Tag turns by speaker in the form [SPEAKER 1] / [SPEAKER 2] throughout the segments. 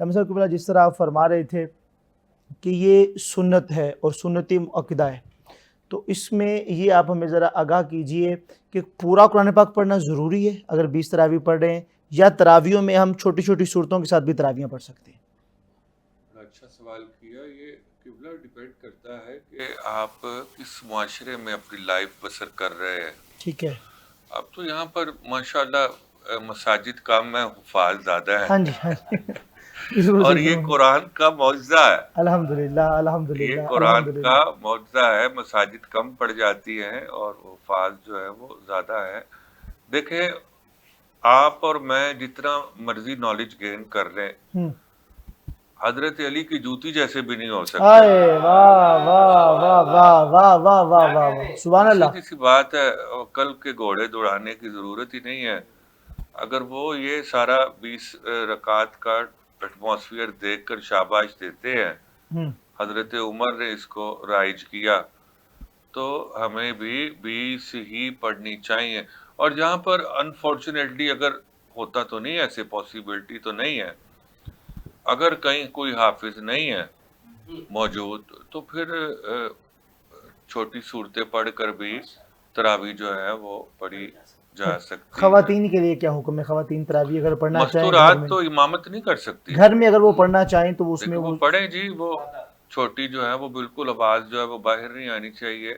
[SPEAKER 1] علامہ صاحب قبلہ جس طرح آپ فرما رہے تھے کہ یہ سنت ہے اور سنت مؤکدہ ہے، تو اس میں یہ آپ ہمیں ذرا آگاہ کیجئے کہ پورا قرآن پاک پڑھنا ضروری ہے اگر 20 تراویح پڑھ رہے ہیں، یا تراویحوں میں ہم چھوٹی چھوٹی صورتوں کے ساتھ بھی تراویحیں پڑھ سکتے ہیں؟
[SPEAKER 2] اچھا سوال کیا. یہ قبلہ ڈیپینڈ کرتا ہے کہ آپ کس معاشرے میں اپنی لائف بسر کر رہے ہیں.
[SPEAKER 1] ٹھیک ہے.
[SPEAKER 2] اب تو یہاں پر ماشاءاللہ مساجد کم میں حفاظ زیادہ
[SPEAKER 1] ہاں
[SPEAKER 2] ہیں
[SPEAKER 1] جی ہاں جی بالکل
[SPEAKER 2] اور
[SPEAKER 1] صحیح
[SPEAKER 2] یہ
[SPEAKER 1] فرمایا.
[SPEAKER 2] قرآن کا معجزہ ہے.
[SPEAKER 1] الحمدللہ
[SPEAKER 2] یہ
[SPEAKER 1] الحمدللہ
[SPEAKER 2] قرآن
[SPEAKER 1] الحمدللہ.
[SPEAKER 2] کا معجزہ ہے. مساجد کم پڑ جاتی ہیں اور حفاظ جو ہے وہ زیادہ ہے. دیکھیں آپ اور میں جتنا مرضی نالج گین کر لیں حضرت علی کی جوتی جیسے بھی نہیں ہو سکتے.
[SPEAKER 1] آئے واہ واہ واہ واہ واہ واہ واہ واہ سبحان اللہ.
[SPEAKER 2] سیدھی سی بات ہے. کل کے گھوڑے دوڑانے کی ضرورت ہی نہیں ہے. اگر وہ یہ سارا 20 رکعت کا ایٹماسفیئر دیکھ کر شاباش دیتے ہیں، حضرت عمر نے اس کو رائج کیا، تو ہمیں بھی 20 ہی پڑھنی چاہیے. اور جہاں پر انفارچونیٹلی اگر ہوتا تو نہیں، ایسے پاسبلٹی تو نہیں ہے، اگر کہیں کوئی حافظ نہیں ہے موجود تو پھر چھوٹی صورتیں پڑھ کر بھی تراویح جو ہے وہ پڑھی جا سکتی.
[SPEAKER 1] خواتین کے لیے کیا حکم ہے؟ خواتین تراویح اگر پڑھنا چاہیں گھر
[SPEAKER 2] مستورات
[SPEAKER 1] میں،
[SPEAKER 2] تو امامت نہیں کر سکتی.
[SPEAKER 1] گھر میں اگر وہ پڑھنا چاہیں تو اس میں
[SPEAKER 2] وہ پڑھیں جی. وہ چھوٹی جو ہے وہ بالکل آواز جو ہے وہ باہر نہیں آنی چاہیے.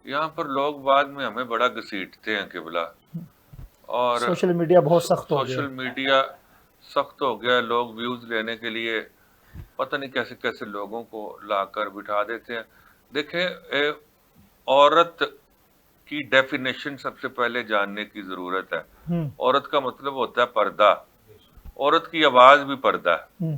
[SPEAKER 2] یہاں پر لوگ بعد میں ہمیں بڑا گھسیٹتے ہیں قبلہ. اور
[SPEAKER 1] سوشل میڈیا بہت سخت ہو گیا.
[SPEAKER 2] سوشل میڈیا سخت ہو گیا. لوگ ویوز لینے کے لیے پتہ نہیں کیسے کیسے لوگوں کو لا کر بٹھا دیتے ہیں. دیکھیں عورت کی ڈیفینیشن سب سے پہلے جاننے کی ضرورت ہے. عورت کا مطلب ہوتا ہے پردہ. عورت کی آواز بھی پردہ ہے.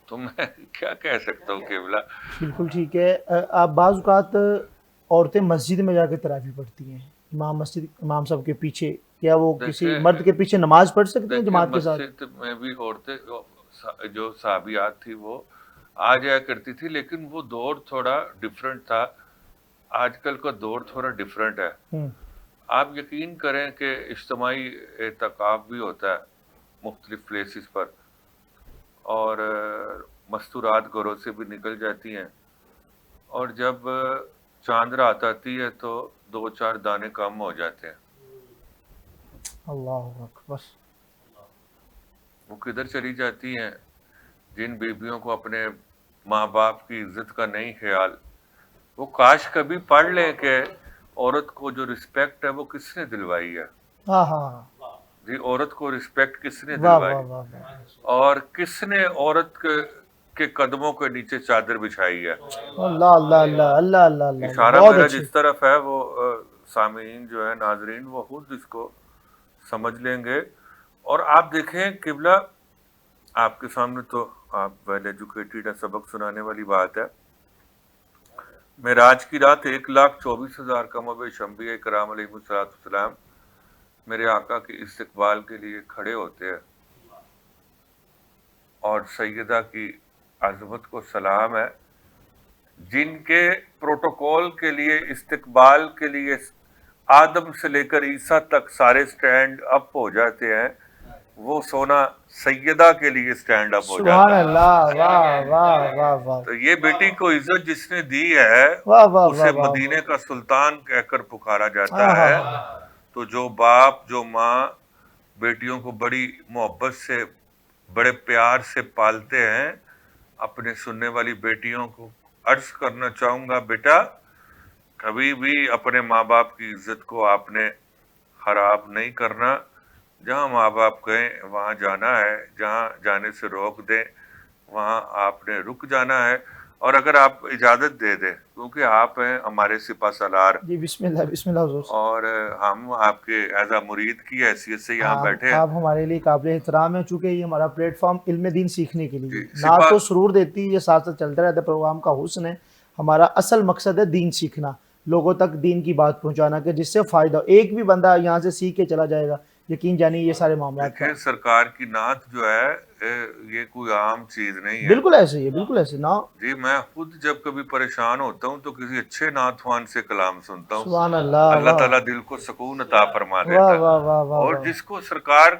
[SPEAKER 2] تو میں کیا کہہ سکتا ہوں قبلہ.
[SPEAKER 1] بالکل ٹھیک ہے. آپ بعض اوقات عورتیں مسجد میں جا کے تراویح پڑھتی ہیں امام صاحب کے پیچھے، کیا وہ کسی مرد کے پیچھے نماز پڑھ سکتے ہیں جماعت کے ساتھ؟
[SPEAKER 2] مسجد میں بھی عورتیں جو صحابیات تھی وہ آ جایا کرتی تھی، لیکن وہ دور تھوڑا ڈیفرنٹ تھا. آج کل کا دور تھوڑا ڈیفرنٹ ہے. آپ یقین کریں کہ اجتماعی اعتکاف بھی ہوتا ہے مختلف پلیسز پر، اور مستورات گھروں سے بھی نکل جاتی ہیں، اور جب چاند رات آتی ہے تو 2-4 دانے کم ہو جاتے ہیں.
[SPEAKER 1] اللہ اکبر.
[SPEAKER 2] وہ کدھر چلی جاتی ہیں؟ جن بیویوں کو اپنے ماں باپ کی عزت کا نہیں خیال، وہ کاش کبھی پڑھ لیں کہ عورت کو جو رسپیکٹ ہے وہ کس نے دلوائی ہے. جی عورت کو رسپیکٹ کس نے دلوائی، اور کس نے عورت کے قدموں کے نیچے چادر بچھائی ہے.
[SPEAKER 1] اللہ اللہ اللہ اللہ اللہ.
[SPEAKER 2] اشارہ میرا جس طرف ہے وہ سامعین جو ہے ناظرین وہ خود اس کو سمجھ لیں گے. اور آپ دیکھیں قبلہ آپ کے سامنے تو آپ ویل ایجوکیٹڈ ہے، سبق سنانے والی بات ہے. معراج کی رات 1,24,000 کم و بیش انبیاء کرام علیہ السلام میرے آقا کے استقبال کے لیے کھڑے ہوتے ہیں، اور سیدہ کی عظمت کو سلام ہے. جن کے پروٹوکول کے لیے استقبال کے لیے آدم سے لے کر عیسیٰ تک سارے سٹینڈ اپ ہو جاتے ہیں، وہ سونا سیدہ کے لیے سٹینڈ اپ ہو جاتا ہے.
[SPEAKER 1] سبحان اللہ. واہ واہ واہ واہ.
[SPEAKER 2] تو یہ بیٹی کو عزت جس نے دی ہے اسے مدینے کا سلطان کہہ کر پکارا جاتا ہے. تو جو باپ جو ماں بیٹیوں کو بڑی محبت سے بڑے پیار سے پالتے ہیں، اپنے سننے والی بیٹیوں کو عرض کرنا چاہوں گا بیٹا کبھی بھی اپنے ماں باپ کی عزت کو آپ نے خراب نہیں کرنا. جہاں ماں باپ کہیں وہاں جانا ہے، جہاں جانے سے روک دیں وہاں آپ نے رک جانا ہے. اور اگر آپ اجازت دے دیں کیونکہ آپ ہیں ہمارے سپہ سالار،
[SPEAKER 1] جی بسم اللہ بسم اللہ حضور.
[SPEAKER 2] اور ہم آپ کے ایز اے مرید کی حیثیت سے یہاں بیٹھے ہیں.
[SPEAKER 1] آپ ہمارے لیے قابل احترام ہیں، چونکہ یہ ہمارا پلیٹ فارم علم دین سیکھنے کے لیے نہ تو سرور دیتی ہے، یہ ساتھ ساتھ چلتا رہتا ہے پروگرام کا حسن ہے. ہمارا اصل مقصد ہے دین سیکھنا، لوگوں تک دین کی بات پہنچانا کہ جس سے فائدہ ہو. ایک بھی بندہ یہاں سے سیکھ کے چلا جائے گا یقین جانیے یہ سارے معاملات کا.
[SPEAKER 2] دیکھیں سرکار کی نعت جو ہے یہ کوئی عام چیز نہیں ہے.
[SPEAKER 1] بالکل ایسے ہی ہے، بالکل ایسے نا.
[SPEAKER 2] جی میں خود جب کبھی پریشان ہوتا ہوں تو کسی اچھے نعت خوان سے کلام سنتا ہوں.
[SPEAKER 1] سبحان اللہ.
[SPEAKER 2] اللہ تعالیٰ دل کو سکون عطا فرما دیتا
[SPEAKER 1] واہ
[SPEAKER 2] ہے.
[SPEAKER 1] واہ واہ واہ.
[SPEAKER 2] اور جس کو سرکار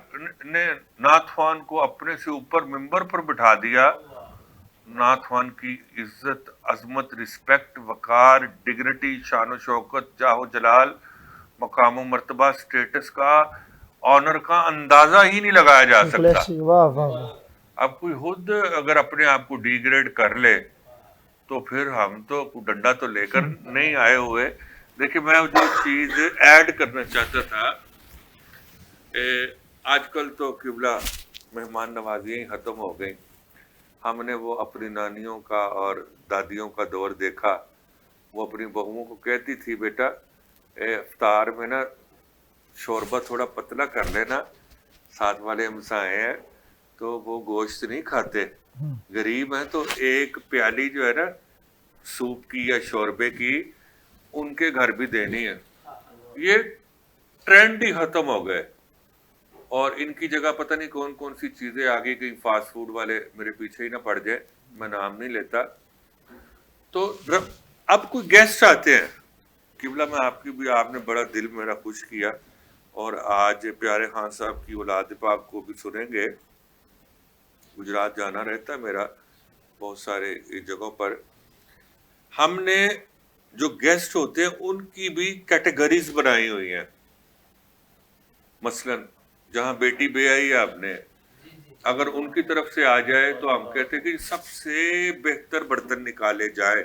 [SPEAKER 2] نے نعت خوان کو اپنے سے اوپر ممبر پر بٹھا دیا، نعت خوان کی عزت، عظمت، رسپیکٹ، وقار، ڈگنیٹی، شان و شوکت، جاہ و جلال، مقام و مرتبہ، سٹیٹس کا، آنر کا اندازہ ہی نہیں لگایا جا
[SPEAKER 1] بالکل
[SPEAKER 2] سکتا.
[SPEAKER 1] ایسے ہی. واہ واہ واہ.
[SPEAKER 2] اب کوئی خود اگر اپنے آپ کو ڈی گریڈ کر لے تو پھر ہم تو ڈنڈا تو لے کر نہیں آئے ہوئے. دیکھیں میں جو چیز ایڈ کرنا چاہتا تھا، آج کل تو قبلہ مہمان نوازیاں ہی ختم ہو گئیں. ہم نے وہ اپنی نانیوں کا اور دادیوں کا دور دیکھا. وہ اپنی بہوؤں کو کہتی تھی بیٹا افطار میں نا شوربہ تھوڑا پتلا کر لینا، ساتھ والے ہمسائے ہیں تو وہ گوشت نہیں کھاتے، غریب ہیں تو ایک پیالی جو ہے نا سوپ کی یا شوربے کی ان کے گھر بھی دینی ہے. یہ ٹرینڈ ہی ختم ہو گئے اور ان کی جگہ پتہ نہیں کون کون سی چیزیں آگے گئی. فاسٹ فوڈ والے میرے پیچھے ہی نہ پڑ جائے، میں نام نہیں لیتا. تو اب کوئی گیسٹ آتے ہیں قبلہ میں آپ نے بڑا دل میرا خوش کیا. اور آج پیارے خان صاحب کی اولاد پاک کو بھی سنیں گے. گجرات جانا رہتا ہے میرا بہت سارے جگہوں پر. ہم نے جو گیسٹ ہوتے ہیں ان کی بھی کیٹیگریز بنائی ہوئی ہیں. مثلا جہاں بیٹی بے آئی ہے آپ نے، اگر ان کی طرف سے آ جائے تو ہم کہتے ہیں کہ سب سے بہتر برتن نکالے جائے،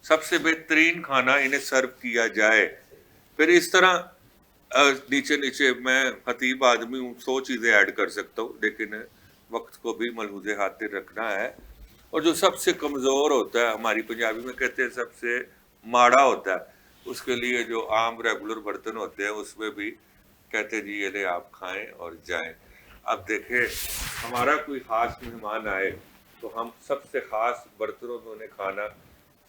[SPEAKER 2] سب سے بہترین کھانا انہیں سرو کیا جائے. پھر اس طرح نیچے نیچے میں خطیب آدمی ہوں، 100 چیزیں ایڈ کر سکتا ہوں، لیکن وقت کو بھی ملحوظ خاطر رکھنا ہے. اور جو سب سے کمزور ہوتا ہے، ہماری پنجابی میں کہتے ہیں سب سے ماڑا ہوتا ہے، اس کے لیے جو عام ریگولر برتن ہوتے ہیں اس میں بھی کہتے ہیں جی یہ لے آپ کھائیں اور جائیں. اب دیکھیں ہمارا کوئی خاص مہمان آئے تو ہم سب سے خاص برتنوں میں انہیں کھانا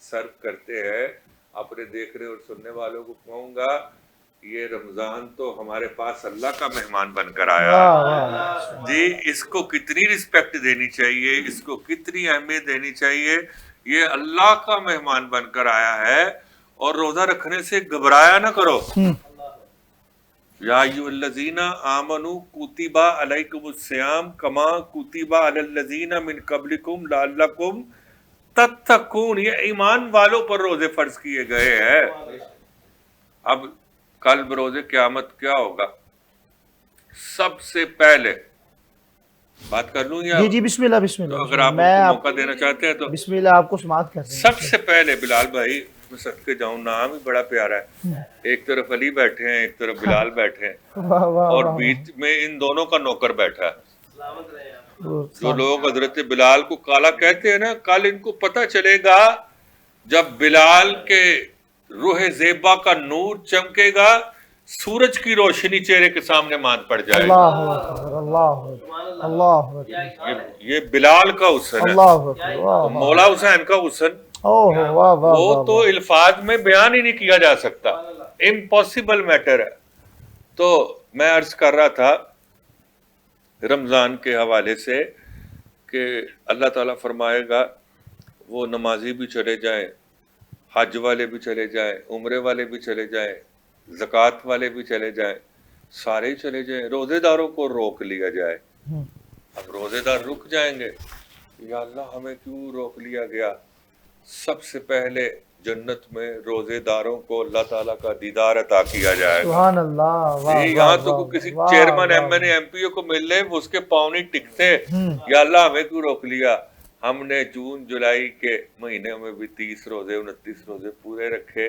[SPEAKER 2] سرو کرتے ہیں. اپنے دیکھنے اور سننے والوں کو کہوں گا یہ رمضان تو ہمارے پاس اللہ کا مہمان بن کر آیا جی. اس کو کتنی رسپیکٹ دینی چاہیے، اس کو کتنی اہمیت دینی چاہیے. یہ اللہ کا مہمان بن کر آیا ہے. اور روزہ رکھنے سے گھبرایا نہ کرو. یا ایھا الذین آمنوا کتب علیکم الصیام کما کتب علی الذین من قبلکم لعلکم تتقون. یہ ایمان والوں پر روزے فرض کیے گئے ہیں. اب کل بروز قیامت کیا ہوگا؟ سب سے پہلے بات کر لوں یا
[SPEAKER 1] جی بسم اللہ بسم اللہ.
[SPEAKER 2] اگر آپ ان کو موقع دینا چاہتے ہیں تو
[SPEAKER 1] بسم اللہ آپ کو سماعت کرتے ہیں.
[SPEAKER 2] سب سے پہلے بلال بھائی میں صدقے جاؤں، نام ہی بڑا پیارا ہے. ایک طرف علی بیٹھے ہیں، ایک طرف بلال بیٹھے ہیں، اور بیچ میں ان دونوں کا نوکر بیٹھا ہے. جو لوگ حضرت بلال کو کالا کہتے ہیں نا، کل ان کو پتہ چلے گا جب بلال کے روح زیبا کا نور چمکے گا، سورج کی روشنی چہرے کے سامنے مان پڑ جائے گا. یہ بلال کا حسن ہے، مولا حسین کا حسن وہ تو الفاظ میں بیان ہی نہیں کیا جا سکتا، امپاسبل میٹر ہے. تو میں عرض کر رہا تھا رمضان کے حوالے سے کہ اللہ تعالیٰ فرمائے گا وہ نمازی بھی چلے جائیں، حج والے بھی چلے جائیں، عمرے والے بھی چلے جائیں، زکوٰۃ والے بھی چلے جائیں، سارے ہی چلے جائیں، روزے داروں کو روک لیا جائے. اب روزے دار رک جائیں گے، یا اللہ ہمیں کیوں روک لیا گیا؟ سب سے پہلے جنت میں روزے داروں کو اللہ تعالیٰ کا دیدار عطا کیا جائے گا.
[SPEAKER 1] سبحان اللہ.
[SPEAKER 2] یہاں تو کسی chairman M N A M P O کو مل لے اس کے پاؤں نہیں ٹکتے. یا اللہ ہمیں کیوں روک لیا؟ ہم نے جون جولائی کے مہینے میں بھی 30 روزے 29 روزے پورے رکھے.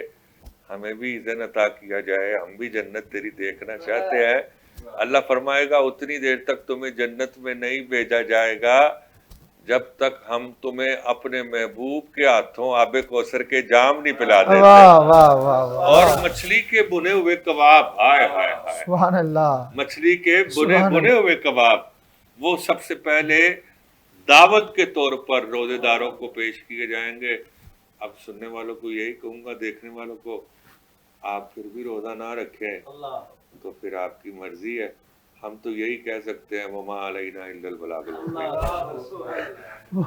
[SPEAKER 2] ہمیں بھی اذن عطا کیا جائے، ہم بھی جنت تیری دیکھنا چاہتے ہیں. اللہ فرمائے گا اتنی دیر تک تمہیں جنت میں نہیں بھیجا جائے گا جب تک ہم تمہیں اپنے محبوب کے ہاتھوں آب کوثر کے جام نہیں پلا دیتے. اور مچھلی کے بنے ہوئے کباب، ہائے ہائے ہائے
[SPEAKER 1] سبحان اللہ،
[SPEAKER 2] مچھلی کے بنے ہوئے کباب وہ سب سے پہلے دعوت کے طور پر روزے داروں کو پیش کیے جائیں گے. اب سننے والوں کو یہی کہوں گا، دیکھنے والوں کو، آپ پھر بھی روزہ نہ رکھیں، تو پھر آپ کی مرضی ہے. ہم تو یہی کہہ سکتے ہیں وما علینا الا البلاغ المبین.